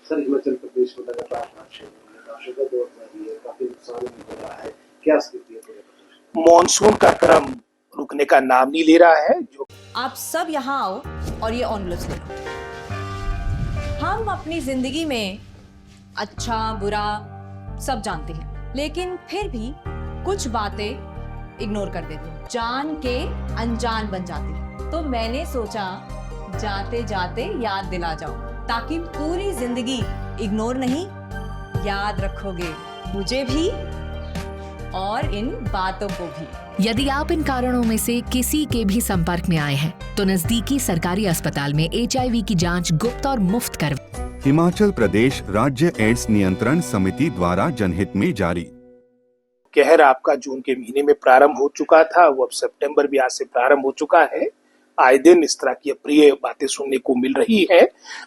Sir, Himachal Pradesh में लगातार बारिश का दौर जारी है, काफी नुकसान भी हो रहा है। क्या स्थिति है पूरे प्रदेश में? मॉनसून का क्रम रुकने का नाम नहीं ले रहा है। जो आप सब यहाँ आओ और ये ऑनवलप्स ले लो। हम अपनी जिंदगी में अच्छा बुरा सब जानते हैं, लेकिन फिर भी कुछ बातें इग्नोर कर देते हैं, जान के अनजान बन जाती है। तो मैंने सोचा जाते जाते याद दिला जाओ, ताकि पूरी जिंदगी इग्नोर नहीं, याद रखोगे मुझे भी और इन बातों को भी। यदि आप इन कारणों में से किसी के भी संपर्क में आए हैं तो नजदीकी सरकारी अस्पताल में HIV की जांच गुप्त और मुफ्त कर। हिमाचल प्रदेश राज्य एड्स नियंत्रण समिति द्वारा जनहित में जारी। कहर आपका जून के महीने में प्रारंभ हो चुका था, वो अब सितंबर भी आज से प्रारंभ हो चुका है। आए दिन इस तरह की अप्रिय बातें सुनने को मिल रही है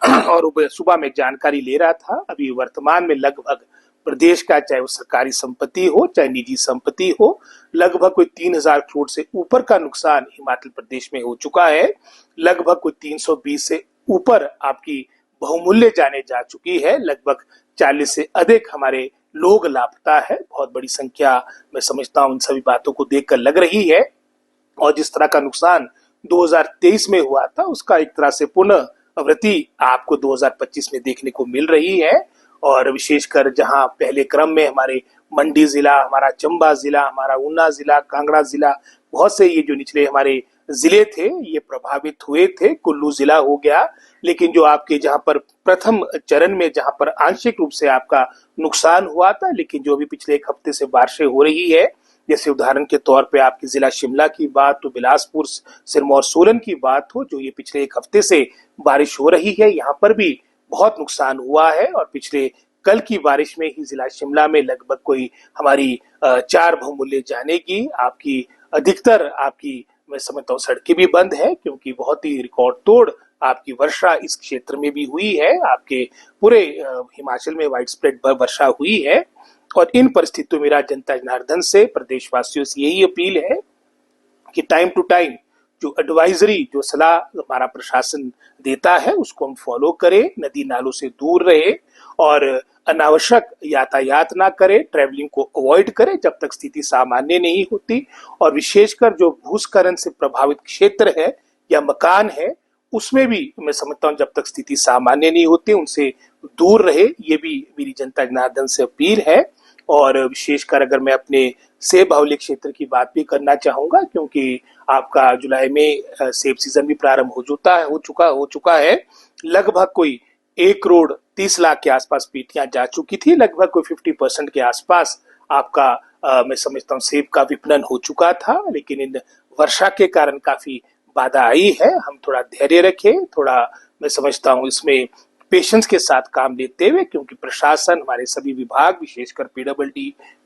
और सुबह में जानकारी ले रहा था। अभी वर्तमान में लगभग प्रदेश का, चाहे वो सरकारी संपत्ति हो चाहे निजी संपत्ति हो, लगभग कोई 3000 करोड़ से ऊपर का नुकसान हिमाचल प्रदेश में हो चुका है। लगभग कोई 320 से ऊपर आपकी बहुमूल्य जाने जा चुकी है। लगभग 40 से अधिक हमारे लोग लापता है। बहुत बड़ी संख्या मैं समझता हूँ इन सभी बातों को देखकर लग रही है। और जिस तरह का नुकसान 2023 में हुआ था, उसका एक तरह से पुनरावृत्ति आपको 2025 में देखने को मिल रही है। और विशेषकर जहां पहले क्रम में हमारे मंडी जिला, हमारा चंबा जिला, हमारा ऊना जिला, कांगड़ा जिला, बहुत से ये जो निचले हमारे जिले थे ये प्रभावित हुए थे। कुल्लू जिला हो गया। लेकिन जो आपके जहां पर प्रथम चरण में जहां पर आंशिक रूप से आपका नुकसान हुआ था, लेकिन जो भी पिछले एक हफ्ते से बारिशें हो रही है, जैसे उदाहरण के तौर पे आपकी जिला शिमला की बात हो, बिलासपुर, सिरमौर, सोलन की बात हो, जो ये पिछले एक हफ्ते से बारिश हो रही है, यहाँ पर भी बहुत नुकसान हुआ है। और पिछले कल की बारिश में ही जिला शिमला में लगभग कोई हमारी 4 बहुमूल्य जाने की आपकी अधिकतर आपकी मैं समझता हूँ सड़कें भी बंद है, क्योंकि बहुत ही रिकॉर्ड तोड़ आपकी वर्षा इस क्षेत्र में भी हुई है। आपके पूरे हिमाचल में वाइड स्प्रेड वर्षा हुई है। और इन परिस्थितियों में जनता जनार्दन से, प्रदेशवासियों से यही अपील है कि टाइम टू टाइम जो एडवाइजरी, जो सलाह हमारा प्रशासन देता है, उसको हम फॉलो करें। नदी नालों से दूर रहे और अनावश्यक यातायात ना करें, ट्रैवलिंग को अवॉइड करें जब तक स्थिति सामान्य नहीं होती। और विशेषकर जो भूस्खलन से प्रभावित क्षेत्र है या मकान है, उसमें भी मैं समझता हूँ जब तक स्थिति सामान्य नहीं होती उनसे दूर रहे। ये भी मेरी जनता जनार्दन से अपील है। और विशेषकर अगर मैं अपने सेब बाहुल्य क्षेत्र की बात भी करना चाहूंगा, क्योंकि आपका जुलाई में सेब सीजन भी प्रारंभ हो चुका है। लगभग कोई 1 करोड़ 30 लाख के आसपास पेटियां जा चुकी थी। लगभग कोई 50% के आसपास आपका मैं समझता हूँ सेब का विपणन हो चुका था। लेकिन इन वर्षा के कारण काफी बाधा आई है। हम थोड़ा धैर्य रखें, थोड़ा मैं समझता हूँ इसमें पेशेंस के साथ काम लेते हुए, क्योंकि प्रशासन, हमारे सभी विभाग, विशेषकर PWD,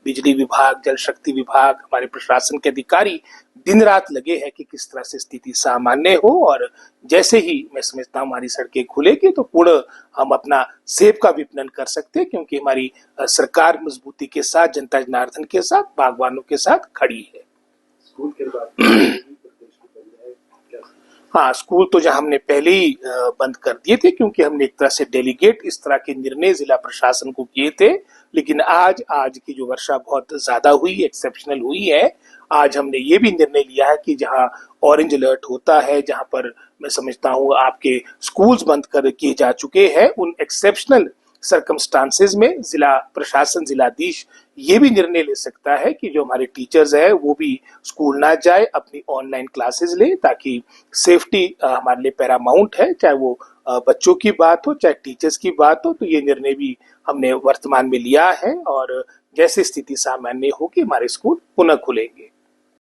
बिजली विभाग, जल शक्ति विभाग, हमारे प्रशासन के अधिकारी दिन रात लगे हैं कि किस तरह से स्थिति सामान्य हो। और जैसे ही मैं समझता हूँ हमारी सड़कें खुलेगी तो पूर्ण हम अपना सेब का विपणन कर सकते हैं, क्योंकि हमारी सरकार मजबूती के साथ, जनता जनार्दन के साथ, बागवानों के साथ खड़ी है। स्कूल के बाद हाँ, स्कूल तो जहां हमने पहले ही बंद कर दिए थे, क्योंकि हमने एक तरह से डेलीगेट इस तरह के निर्णय जिला प्रशासन को किए थे। लेकिन आज की जो वर्षा बहुत ज्यादा हुई, एक्सेप्शनल हुई है, आज हमने ये भी निर्णय लिया है कि जहां ऑरेंज अलर्ट होता है, जहां पर मैं समझता हूँ आपके स्कूल्स बंद कर किए जा चुके हैं, उन एक्सेप्शनल सर्कमस्टांसेस में जिला प्रशासन, जिलाधीश ये भी निर्णय ले सकता है कि जो हमारे टीचर्स है वो भी स्कूल ना जाए, अपनी ऑनलाइन क्लासेस ले, ताकि सेफ्टी हमारे लिए पैरामाउंट है। चाहे वो बच्चों की बात हो, चाहे टीचर्स की बात हो, तो ये निर्णय भी हमने वर्तमान में लिया है। और जैसे स्थिति सामान्य होगी हमारे स्कूल पुनः खुलेंगे।